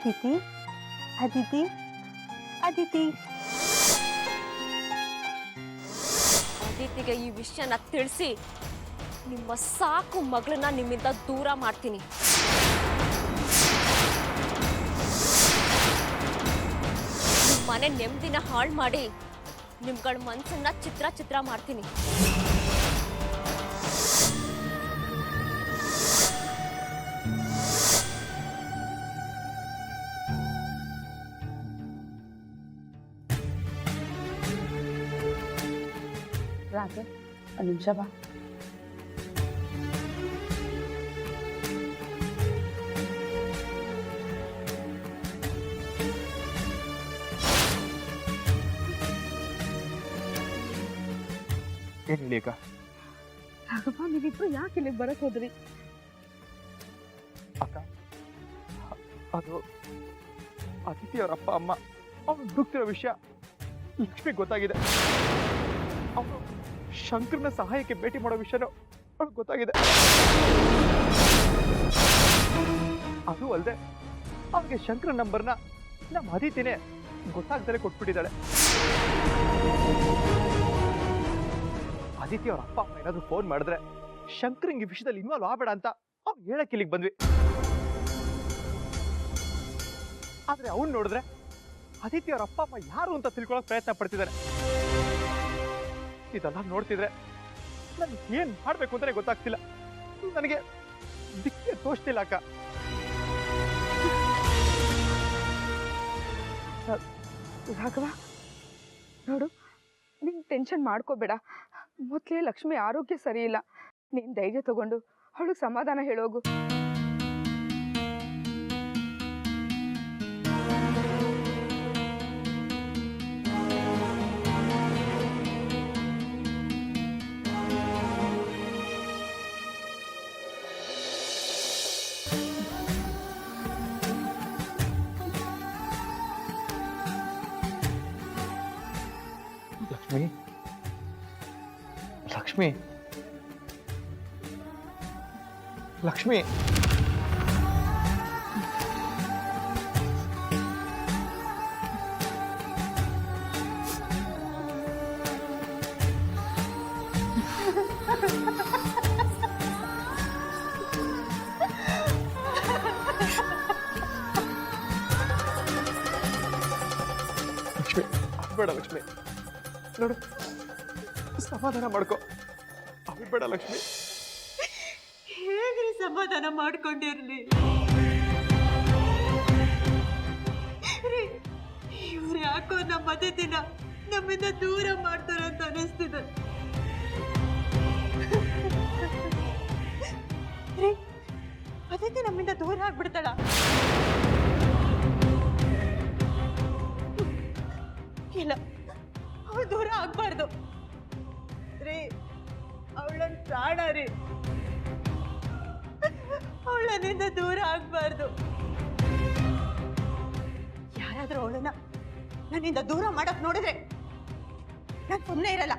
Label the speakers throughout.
Speaker 1: ಅದಿತಿ ಅದಿತಿ ಅದಿತಿ
Speaker 2: ಅದಿತಿಗೆ ಈ ವಿಷಯನ ತಿಳಿಸಿ ನಿಮ್ಮ ಸಾಕು ಮಗಳನ್ನ ನಿಮ್ಮಿಂದ ದೂರ ಮಾಡ್ತೀನಿ. ನಿಮ್ಮ ಮನೆ ನೆಮ್ಮದಿನ ಹಾಳು ಮಾಡಿ ನಿಮ್ಗಳ ಮನಸ್ಸನ್ನ ಚಿತ್ರ ಮಾಡ್ತೀನಿ.
Speaker 1: ರಾಘ ಒಂದು ನಿಮಿಷ ಬಾ.
Speaker 3: ಏನ್ ಹೇಳಿ ಅಕ್ಕ?
Speaker 1: ರಾಘಪ್ಪ ನೀವಿಬ್ರು ಯಾಕೆ ಇಲ್ಲಿಗೆ ಬರಕ್ ಹೋದ್ರಿ?
Speaker 3: ಅಕ್ಕ ಅದು ಅತಿಥಿ ಅವ್ರ ಅಪ್ಪ ಅಮ್ಮ ಅವ್ನು ದುಃಖಿರೋ ವಿಷಯ ಲಕ್ಷ್ಮಿಗೆ ಗೊತ್ತಾಗಿದೆ. ಅವನು ಶಂಕರ್ನ ಸಹಾಯಕ್ಕೆ ಭೇಟಿ ಮಾಡೋ ವಿಷಯನೂ ಅವ್ಳಿಗೆ ಗೊತ್ತಾಗಿದೆ. ಅದು ಅಲ್ಲದೆ ಅವ್ರಿಗೆ ಶಂಕರ ನಂಬರ್ನ ನಮ್ಮ ಅದಿತಿನೇ ಗೊತ್ತಾಗ್ದಲೇ ಕೊಟ್ಬಿಟ್ಟಿದ್ದಾಳೆ. ಅದಿತಿ ಅವ್ರ ಅಪ್ಪ ಅಮ್ಮ ಏನಾದ್ರು ಫೋನ್ ಮಾಡಿದ್ರೆ ಶಂಕರಂಗ್ ಈ ವಿಷಯದಲ್ಲಿ ಇನ್ವಾಲ್ವ್ ಆಗಬೇಡ ಅಂತ ಅವ್ನು ಹೇಳಕ್ ಇಲ್ಲಿಗೆ ಬಂದ್ವಿ. ಆದ್ರೆ ಅವ್ನು ನೋಡಿದ್ರೆ ಅದಿತಿ ಅವ್ರ ಅಪ್ಪ ಅಮ್ಮ ಯಾರು ಅಂತ ತಿಳ್ಕೊಳಕ್ ಪ್ರಯತ್ನ ಪಡ್ತಿದ್ದಾರೆ. ಇದೆಲ್ಲ ನೋಡ್ತಿದ್ರೆ ನನ್ಗೆ ಏನ್ ಮಾಡ್ಬೇಕು ಅಂತಾನೆ ಗೊತ್ತಾಗ್ತಿಲ್ಲ. ನನಗೆ ದಿಕ್ಕೆ ತೋಚ್ತಿಲ್ಲ ಅಕ್ಕ.
Speaker 1: ರಾಘವ ನೋಡು, ನೀನ್ ಟೆನ್ಷನ್ ಮಾಡ್ಕೋಬೇಡ. ಮೊದಲೇ ಲಕ್ಷ್ಮಿ ಆರೋಗ್ಯ ಸರಿ ಇಲ್ಲ. ನೀನ್ ಧೈರ್ಯ ತಗೊಂಡು ಅವಳಿಗೆ ಸಮಾಧಾನ ಹೇಳೋಗು.
Speaker 3: ಲಕ್ಷ್ಮಿ ಲಕ್ಷ್ಮಿ ಲಕ್ಷ್ಮಿ ಲಕ್ಷ್ಮಿ ಬೇಡ ಲಕ್ಷ್ಮಿ, ನೋಡು ಸಮಾಧಾನ ಮಾಡ್ಕೊ. ಬೇಡ ಲಕ್ಷ್ಮಿ.
Speaker 4: ಹೇಗ್ರಿ ಸಮಾಧಾನ ಮಾಡ್ಕೊಂಡಿರ್ಲಿ? ಇವ್ರು ಯಾಕೋ ನಮ್ಮ ಅತಿಥಿನ ನಮ್ಮಿಂದ ದೂರ ಮಾಡ್ತಾರಂತ ಅನಿಸ್ತಿದೆ. ಅತಿಥಿ ನಮ್ಮಿಂದ ದೂರ ಆಗ್ಬಿಡ್ತಾಳ? ಇಲ್ಲ, ಅವಳು ದೂರ ಆಗ್ಬಾರ್ದು ರೀ. ಅವಳನ್ನ ಪ್ರಾಣ ರೀ, ಅವಳನ್ನಿಂದ ದೂರ ಆಗ್ಬಾರ್ದು. ಯಾರಾದ್ರೂ ಅವಳನ್ನ ನನ್ನಿಂದ ದೂರ ಮಾಡಕ್ ನೋಡಿದ್ರೆ ನಾನು ಸುಮ್ಮನೆ ಇರಲ್ಲ.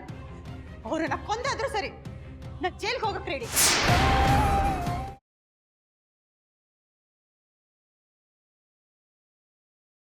Speaker 4: ಅವರನ್ನ ಕೊಂದಾದ್ರೂ ಸರಿ, ನಾನು ಜೈಲ್ಗೆ ಹೋಗಕ್ ರೆಡಿ.